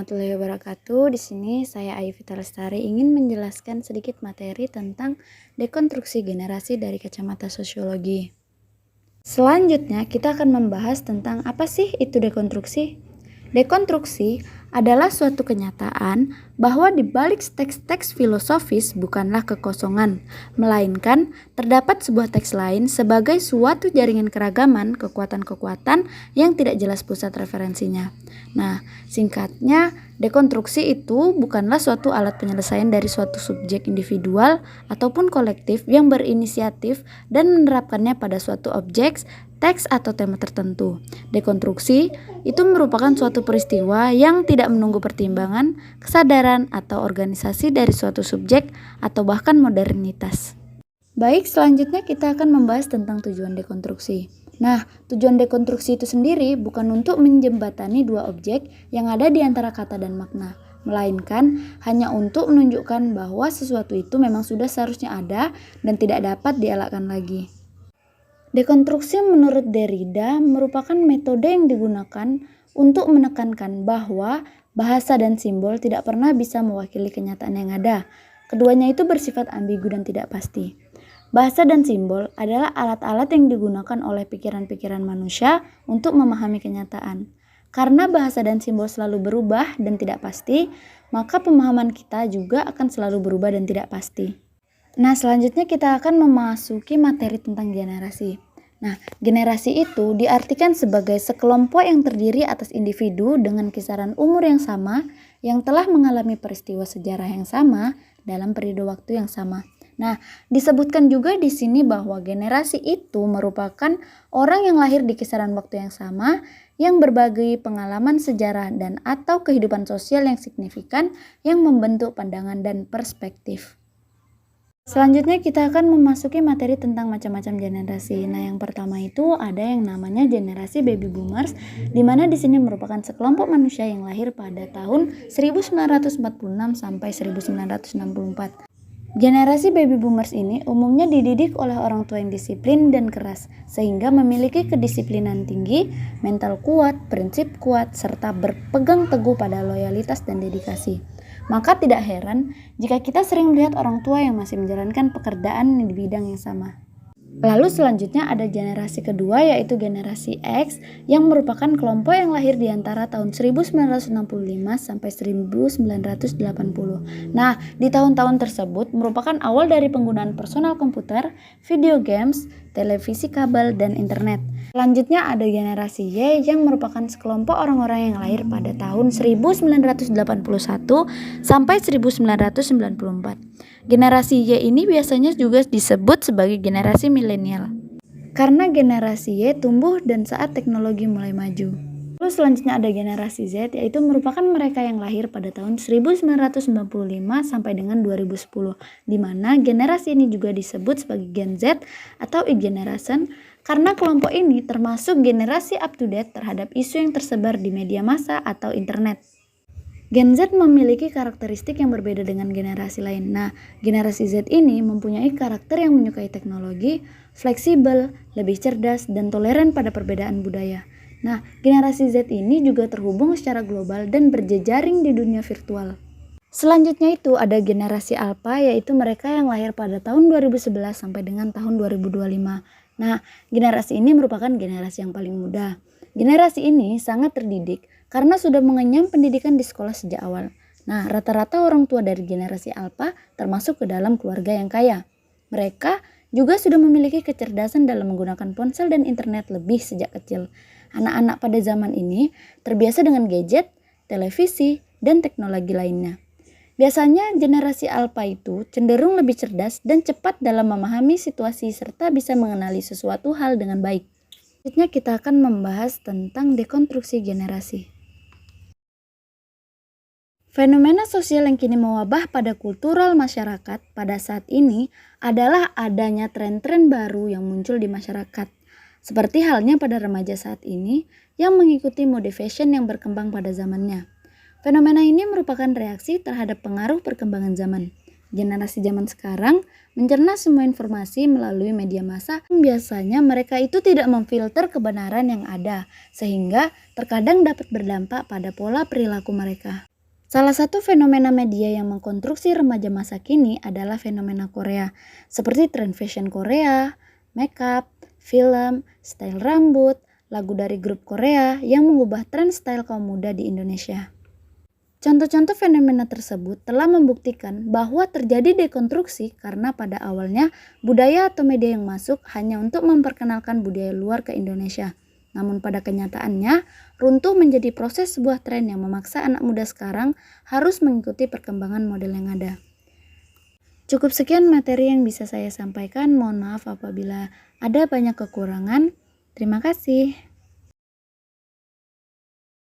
warahmatullahi wabarakatuh. Di sini saya Ayu Vita Lestari ingin menjelaskan sedikit materi tentang dekonstruksi generasi dari kacamata sosiologi. Selanjutnya kita akan membahas tentang apa sih itu dekonstruksi. Dekonstruksi adalah suatu kenyataan bahwa di balik teks-teks filosofis bukanlah kekosongan, melainkan terdapat sebuah teks lain sebagai suatu jaringan keragaman kekuatan-kekuatan yang tidak jelas pusat referensinya. Nah, singkatnya, dekonstruksi itu bukanlah suatu alat penyelesaian dari suatu subjek individual ataupun kolektif yang berinisiatif dan menerapkannya pada suatu objek, teks atau tema tertentu. Dekonstruksi itu merupakan suatu peristiwa yang tidak menunggu pertimbangan, kesadaran, atau organisasi dari suatu subjek atau bahkan modernitas. Baik, selanjutnya kita akan membahas tentang tujuan dekonstruksi. Nah, tujuan dekonstruksi itu sendiri bukan untuk menjembatani dua objek yang ada di antara kata dan makna, melainkan hanya untuk menunjukkan bahwa sesuatu itu memang sudah seharusnya ada dan tidak dapat dielakkan lagi. Dekonstruksi menurut Derrida merupakan metode yang digunakan untuk menekankan bahwa bahasa dan simbol tidak pernah bisa mewakili kenyataan yang ada. Keduanya itu bersifat ambigu dan tidak pasti. Bahasa dan simbol adalah alat-alat yang digunakan oleh pikiran-pikiran manusia untuk memahami kenyataan. Karena bahasa dan simbol selalu berubah dan tidak pasti, maka pemahaman kita juga akan selalu berubah dan tidak pasti. Nah, selanjutnya kita akan memasuki materi tentang generasi. Nah, generasi itu diartikan sebagai sekelompok yang terdiri atas individu dengan kisaran umur yang sama yang telah mengalami peristiwa sejarah yang sama dalam periode waktu yang sama. Nah, disebutkan juga di sini bahwa generasi itu merupakan orang yang lahir di kisaran waktu yang sama yang berbagi pengalaman sejarah dan atau kehidupan sosial yang signifikan yang membentuk pandangan dan perspektif. Selanjutnya kita akan memasuki materi tentang macam-macam generasi. Nah, yang pertama itu ada yang namanya generasi baby boomers, di mana di sini merupakan sekelompok manusia yang lahir pada tahun 1946 sampai 1964. Generasi baby boomers ini umumnya dididik oleh orang tua yang disiplin dan keras, sehingga memiliki kedisiplinan tinggi, mental kuat, prinsip kuat, serta berpegang teguh pada loyalitas dan dedikasi. Maka tidak heran jika kita sering melihat orang tua yang masih menjalankan pekerjaan di bidang yang sama. Lalu selanjutnya ada generasi kedua, yaitu generasi X, yang merupakan kelompok yang lahir di antara tahun 1965 sampai 1980. Nah, di tahun-tahun tersebut merupakan awal dari penggunaan personal komputer, video games, televisi kabel, dan internet. Selanjutnya ada generasi Y yang merupakan sekelompok orang-orang yang lahir pada tahun 1981 sampai 1994. Generasi Y ini biasanya juga disebut sebagai generasi milenial, karena generasi Y tumbuh dan saat teknologi mulai maju. Lalu selanjutnya ada generasi Z, yaitu merupakan mereka yang lahir pada tahun 1995 sampai dengan 2010, di mana generasi ini juga disebut sebagai Gen Z atau E-Generation, karena kelompok ini termasuk generasi up-to-date terhadap isu yang tersebar di media massa atau internet. Gen Z memiliki karakteristik yang berbeda dengan generasi lain. Nah, generasi Z ini mempunyai karakter yang menyukai teknologi, fleksibel, lebih cerdas, dan toleran pada perbedaan budaya. Nah, generasi Z ini juga terhubung secara global dan berjejaring di dunia virtual. Selanjutnya itu ada generasi Alpha, yaitu mereka yang lahir pada tahun 2011 sampai dengan tahun 2025. Nah, generasi ini merupakan generasi yang paling muda. Generasi ini sangat terdidik karena sudah mengenyam pendidikan di sekolah sejak awal. Nah, rata-rata orang tua dari generasi Alpha termasuk ke dalam keluarga yang kaya. Mereka juga sudah memiliki kecerdasan dalam menggunakan ponsel dan internet lebih sejak kecil. Anak-anak pada zaman ini terbiasa dengan gadget, televisi, dan teknologi lainnya. Biasanya generasi Alpha itu cenderung lebih cerdas dan cepat dalam memahami situasi serta bisa mengenali sesuatu hal dengan baik. Selanjutnya kita akan membahas tentang dekonstruksi generasi. Fenomena sosial yang kini mewabah pada kultural masyarakat pada saat ini adalah adanya tren-tren baru yang muncul di masyarakat. Seperti halnya pada remaja saat ini yang mengikuti mode fashion yang berkembang pada zamannya. Fenomena ini merupakan reaksi terhadap pengaruh perkembangan zaman. Generasi zaman sekarang mencerna semua informasi melalui media massa. Biasanya mereka itu tidak memfilter kebenaran yang ada, sehingga terkadang dapat berdampak pada pola perilaku mereka. Salah satu fenomena media yang mengkonstruksi remaja masa kini adalah fenomena Korea, seperti tren fashion Korea, makeup, film, style rambut, lagu dari grup Korea yang mengubah tren style kaum muda di Indonesia. Contoh-contoh fenomena tersebut telah membuktikan bahwa terjadi dekonstruksi karena pada awalnya budaya atau media yang masuk hanya untuk memperkenalkan budaya luar ke Indonesia. Namun pada kenyataannya, runtuh menjadi proses sebuah tren yang memaksa anak muda sekarang harus mengikuti perkembangan model yang ada. Cukup sekian materi yang bisa saya sampaikan. Mohon maaf apabila ada banyak kekurangan. Terima kasih.